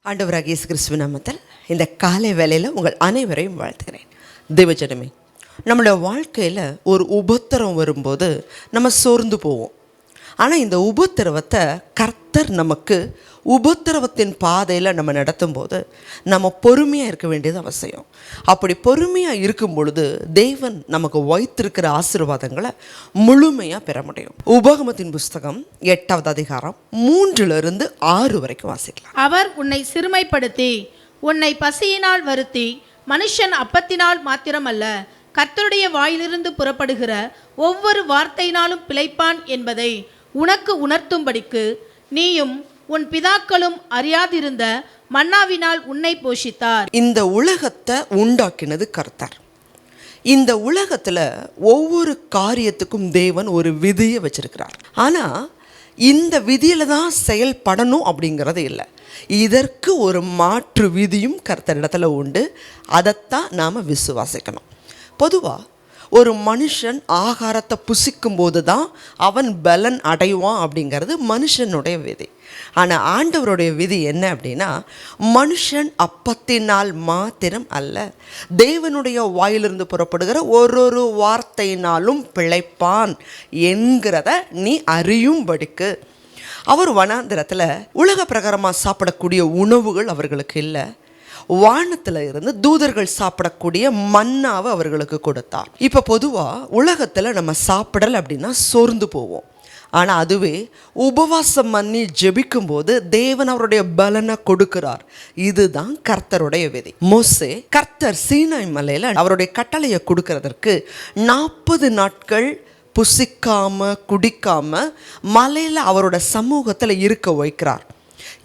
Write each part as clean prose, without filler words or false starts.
ஆண்டவராகிய இயேசு கிறிஸ்துவின் நாமத்தில் இந்த காலை வேளையில் உங்கள் அனைவரையும் வாழ்த்துகிறேன். தேவஜனமே, நம்மளுடைய வாழ்க்கையில் ஒரு உபத்திரம் வரும்போது நம்ம சோர்ந்து போவோம். ஆனால் இந்த உபத்திரவத்தை கர்த்தர் நமக்கு உபத்திரவத்தின் பாதையில் நம்ம நடத்தும் போது நம்ம பொறுமையாக இருக்க வேண்டியது அவசியம். அப்படி பொறுமையாக இருக்கும் பொழுது தேவன் நமக்கு வைத்திருக்கிற ஆசீர்வாதங்களை முழுமையாக பெற முடியும். உபாகமத்தின் புஸ்தகம் 8வது அதிகாரம் 3-6 வரைக்கும் வாசிக்கலாம். அவர் உன்னை சிறுமைப்படுத்தி உன்னை பசியினால் வருத்தி மனுஷன் அப்பத்தினால் மாத்திரமல்ல கர்த்தருடைய வாயிலிருந்து புறப்படுகிற ஒவ்வொரு வார்த்தையினாலும் பிழைப்பான் என்பதை உனக்கு உணர்த்தும்படிக்கு நீயும் உன் பிதாக்களும் அறியாதிருந்த மன்னாவினால் உன்னை போஷித்தார். இந்த உலகத்தை உண்டாக்கினது கர்த்தர். இந்த உலகத்தில் ஒவ்வொரு காரியத்துக்கும் தேவன் ஒரு விதியை வச்சிருக்கிறார். ஆனால் இந்த விதியில் தான் செயல்படணும் அப்படிங்கிறது இல்லை. இதற்கு ஒரு மாற்று விதியும் கர்த்தரிடத்துல உண்டு. அதைத்தான் நாம் விசுவாசிக்கணும். பொதுவாக ஒரு மனுஷன் ஆகாரத்தை புசிக்கும் போது தான் அவன் பலன் அடைவான் அப்படிங்கிறது மனுஷனுடைய விதி. ஆனால் ஆண்டவருடைய விதி என்ன அப்படின்னா, மனுஷன் அப்பத்தினால் மாத்திரம் அல்ல, தேவனுடைய வாயிலிருந்து புறப்படுகிற ஒரு வார்த்தையினாலும் பிழைப்பான் என்கிறத நீ அறியும்படிக்கு. அவர் வனாந்திரத்தில் உலக பிரகாரமாக சாப்பிடக்கூடிய உணவுகள் அவர்களுக்கு இல்லை. வானத்தில் இருந்து தூதர்கள் சாப்பிடக்கூடிய மன்னாவை அவர்களுக்கு கொடுத்தார். இப்போ பொதுவாக உலகத்தில் நம்ம சாப்பிடலை அப்படின்னா சோர்ந்து போவோம். ஆனால் அதுவே உபவாசம் பண்ணி ஜெபிக்கும் போது தேவன் அவருடைய பலனை கொடுக்கிறார். இதுதான் கர்த்தருடைய விதி. மோசே கர்த்தர் சீனாய் மலையில் அவருடைய கட்டளையை கொடுக்கறதற்கு 40 நாட்கள் புசிக்காம குடிக்காம மலையில் அவரோட சமூகத்தில் இருக்க வைக்கிறார்.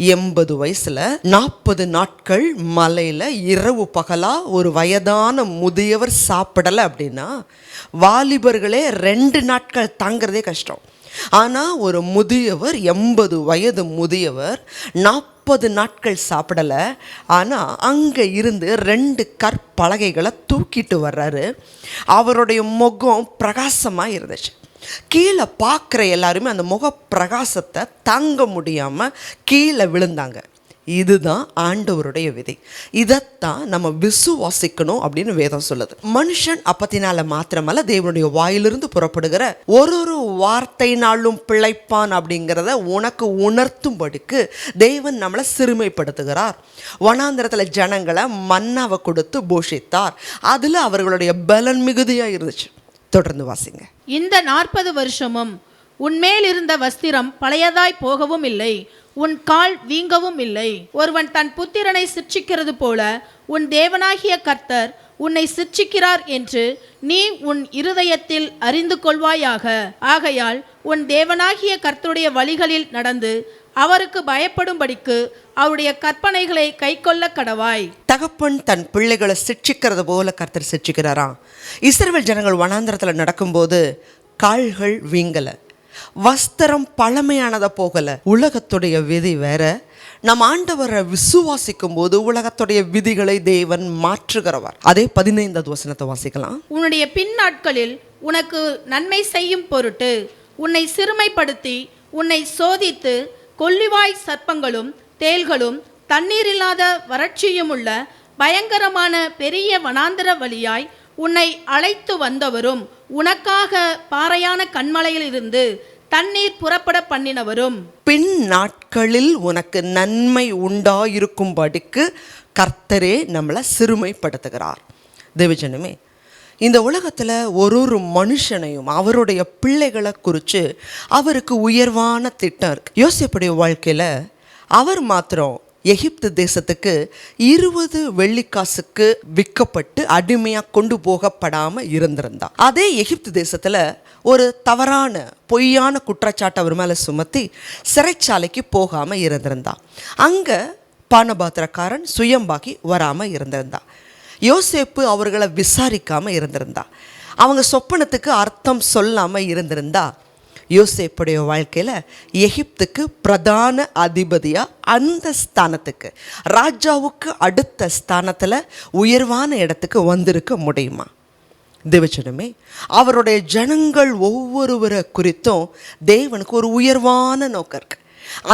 80 வயசுல 40 நாட்கள் மலையில் இரவு பகலா ஒரு வயதான முதியவர் சாப்பிடலை அப்படின்னா வாலிபர்களே 2 நாட்கள் தாங்கிறதே கஷ்டம். ஆனால் ஒரு முதியவர் 80 வயது முதியவர் 40 நாட்கள் சாப்பிடலை. ஆனால் அங்கே இருந்து 2 கற்பலகைகளை தூக்கிட்டு வர்றாரு. அவருடைய முகம் பிரகாசமாக இருந்துச்சு. கீழே பார்க்குற எல்லாருமே அந்த முக பிரகாசத்தை தாங்க முடியாமல் கீழே விழுந்தாங்க. இதுதான் ஆண்டவருடைய விதி. இதைத்தான் நம்ம விசுவாசிக்கணும் அப்படின்னு வேதம் சொல்லுது. மனுஷன் அப்பத்தினால மாத்திரமல்ல, தேவனுடைய வாயிலிருந்து புறப்படுகிற ஒரு வார்த்தையினாலும் பிழைப்பான் அப்படிங்கிறத உனக்கு உணர்த்தும்படிக்கு தேவன் நம்மளை சிறுமைப்படுத்துகிறார். வனாந்திரத்தில் ஜனங்களை மன்னாவை கொடுத்து போஷித்தார். அதில் அவர்களுடைய பலன் மிகுதியாக இருந்துச்சு. தொடர்ந்து வாசிங்க. இந்த 40 வருஷமும் உன்மேல் இருந்த வஸ்திரம் பழையதாய் போகவும் இல்லை, உன் கால் வீங்கவும் இல்லை. ஒருவன் தன் புத்திரனை சிட்சிக்கிறது போல உன் தேவனாகிய கர்த்தர் உன்னை சிட்சிக்கிறார் என்று நீ உன் இருதயத்தில் அறிந்து கொள்வாயாக. ஆகையால் உன் தேவனாகிய கர்த்தருடைய வழிகளில் நடந்து அவருக்கு பயப்படும்படிக்கு அவருடைய கற்பனைகளை கைக்கொள்ள கடவாய். தகப்பன் தன் பிள்ளைகளை சிட்சிக்கிறது போல கர்த்தர் சிட்சிக்கிறாராம். இஸ்ரவேல் ஜனங்கள் வனாந்திரத்தில் நடக்கும்போது கால்கள் வீங்கலை, வஸ்திரம் பழமையானதை போகலை. உலகத்துடைய விதி வேற. நம் ஆண்டவரை விசுவாசிக்கும் போது உலகத்துடைய விதிகளை தேவன் மாற்றுகிறவர். அதே 15வது வசனத்தை வாசிக்கலாம். உன்னுடைய பின் நாட்களில் உனக்கு நன்மை செய்யும் பொருட்டு உன்னை சிறுமைப்படுத்தி உன்னை சோதித்து கொள்ளிவாய் சர்ப்பங்களும் தேள்களும் தண்ணீரில்லாத வறட்சியுமுள்ள பயங்கரமான பெரிய வனாந்தர வழியாய் உன்னை அழைத்து வந்தவரும் உனக்காக பாறையான கண்மலையில் இருந்து தண்ணீர் புறப்பட பண்ணினவரும். பின் நாட்களில் உனக்கு நன்மை உண்டாயிருக்கும்படிக்கு கர்த்தரே நம்மளை சிறுமைப்படுத்துகிறார். தேவஜனமே, இந்த உலகத்தில் ஒரு மனுஷனையும் அவருடைய பிள்ளைகளை குறித்து அவருக்கு உயர்வான திட்டம் இருக்கு. யோசேப்புடைய வாழ்க்கையில் அவர் மாத்திரம் எகிப்து தேசத்துக்கு 20 வெள்ளிக்காசுக்கு விற்கப்பட்டு அடிமையாக கொண்டு போகப்படாமல் இருந்தார். அதே எகிப்து தேசத்தில் ஒரு தவறான பொய்யான குற்றச்சாட்டு அவர் மேலே சுமத்தி சிறைச்சாலைக்கு போகாமல் இருந்திருந்தான். அங்கே பானபாத்திரக்காரன் சுயம்பாக்கி வராமல் இருந்திருந்தான். யோசேப்பு அவர்களை விசாரிக்காமல் இருந்திருந்தா, அவங்க சொப்பனத்துக்கு அர்த்தம் சொல்லாமல் இருந்திருந்தா, யோசேப்புடைய வாழ்க்கையில் எகிப்துக்கு பிரதான அதிபதியாக அந்த ஸ்தானத்துக்கு ராஜாவுக்கு அடுத்த ஸ்தானத்தில் உயர்வான இடத்துக்கு வந்திருக்க முடியுமா? தேவச்சனமே, அவருடைய ஜனங்கள் ஒவ்வொருவரை குறித்தும் தேவனுக்கு ஒரு உயர்வான நோக்கம் இருக்கு.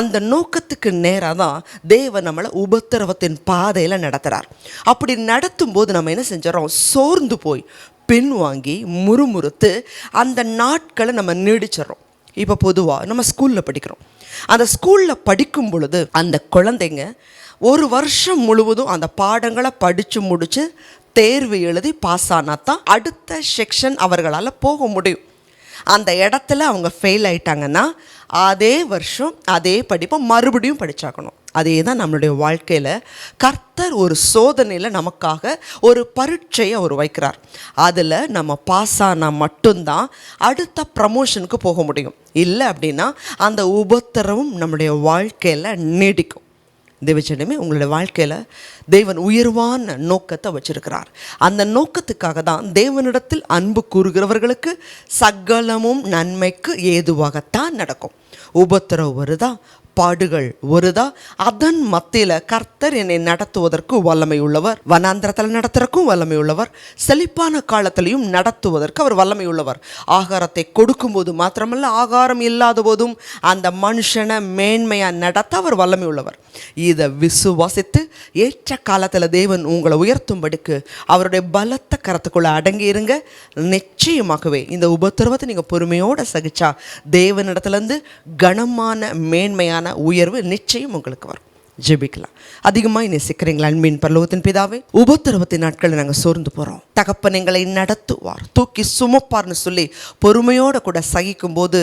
அந்த நோக்கத்துக்கு நேராக தான் தேவன் நம்மளை உபத்திரவத்தின் பாதையில் நடத்துகிறார். அப்படி நடத்தும் போது நம்ம என்ன செஞ்சிடறோம், சோர்ந்து போய் பின்வாங்கி முறுமுறுத்து அந்த நாட்களை நம்ம நீடிச்சிடறோம். இப்போ பொதுவாக நம்ம ஸ்கூலில் படிக்கிறோம். அந்த ஸ்கூலில் படிக்கும் பொழுது அந்த குழந்தைங்க ஒரு வருஷம் முழுவதும் அந்த பாடங்களை படித்து முடித்து தேர்வு எழுதி பாஸ் ஆனால் தான் அடுத்த செக்ஷன் அவர்களால் போக முடியும். அந்த இடத்துல அவங்க ஃபெயில் ஆயிட்டாங்கன்னா அதே வருஷம் அதே படிப்பை மறுபடியும் படிச்சாக்கணும். அதே தான் நம்மளுடைய வாழ்க்கையில் கர்த்தர் ஒரு சோதனையில் நமக்காக ஒரு பரீட்சையை அவர் வைக்கிறார். அதில் நம்ம பாஸ் ஆனால் மட்டும்தான் அடுத்த ப்ரமோஷனுக்கு போக முடியும். இல்லை அப்படின்னா அந்த உபத்திரவும் நம்முடைய வாழ்க்கையில் நீடிக்கும். தேவச்சனமே, உங்களுடைய வாழ்க்கையில் தேவன் உயர்வான நோக்கத்தை வச்சிருக்கிறார். அந்த நோக்கத்துக்காக தான் தேவனிடத்தில் அன்பு கூறுகிறவர்களுக்கு சகலமும் நன்மைக்கு ஏதுவாகத்தான் நடக்கும். உபத்திரவு வருதா, பாடுகள் வருதா, அதன் மத்தியில் கர்த்தர் என்னை நடத்துவதற்கு வல்லமை உள்ளவர். வனாந்திரத்தில் நடத்துறதுக்கும் வல்லமை உள்ளவர். செழிப்பான காலத்திலையும் நடத்துவதற்கு அவர் வல்லமை உள்ளவர். ஆகாரத்தை கொடுக்கும்போது மாத்திரமல்ல, ஆகாரம் இல்லாத போதும் அந்த மனுஷனை மேன்மையாக நடத்த அவர் வல்லமை உள்ளவர். இதை விசுவாசித்து ஏற்ற காலத்தில் தேவன் உங்களை உயர்த்தும்படிக்கு அவருடைய பலத்த கரத்துக்குள்ளே அடங்கி இருங்க. நிச்சயமாகவே இந்த உபத்திரவத்தை நீங்கள் பொறுமையோடு சகிச்சா தேவனிடத்துலேருந்து கனமான மேன்மையான உயர்வு நிச்சயம் உங்களுக்கு வரும். ஜெபிக்கலாம். அதிகமாக நேசிக்கிறீங்களா அன்பின் பரலோகத்தின் பிதாவே, உபத்திரவத்தின் நாட்களில் நாங்கள் சோர்ந்து போகிறோம். தகப்பன் எங்களை நடத்துவார், தூக்கி சுமப்பார்னு சொல்லி பொறுமையோடு கூட சகிக்கும் போது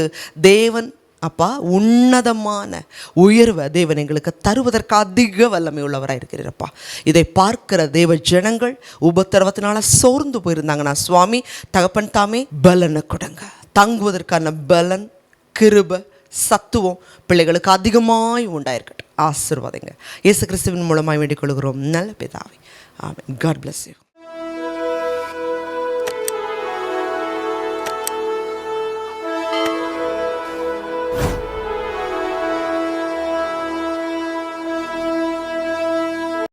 தேவன் அப்பா உன்னதமான உயர்வை தேவன் எங்களுக்கு தருவதற்கு அதிக வல்லமை உள்ளவராக இருக்கிறப்பா. இதை பார்க்கிற தேவ ஜனங்கள் உபத்திரவத்தினால சோர்ந்து போயிருந்தாங்கன்னா சுவாமி தகப்பன் தாமே பலனை கொடுங்க. தங்குவதற்கான பலன், கிருபை, சத்துவம் பிள்ளைகளுக்கு அதிகமாய் உண்டாயிருக்கட்டும். ஆசீர்வாதங்க. இயேசு கிறிஸ்துவின் மூலமாய் வேண்டிக் கொள்கிறோம் நல்ல பிதாவே. ஆமென். God bless you.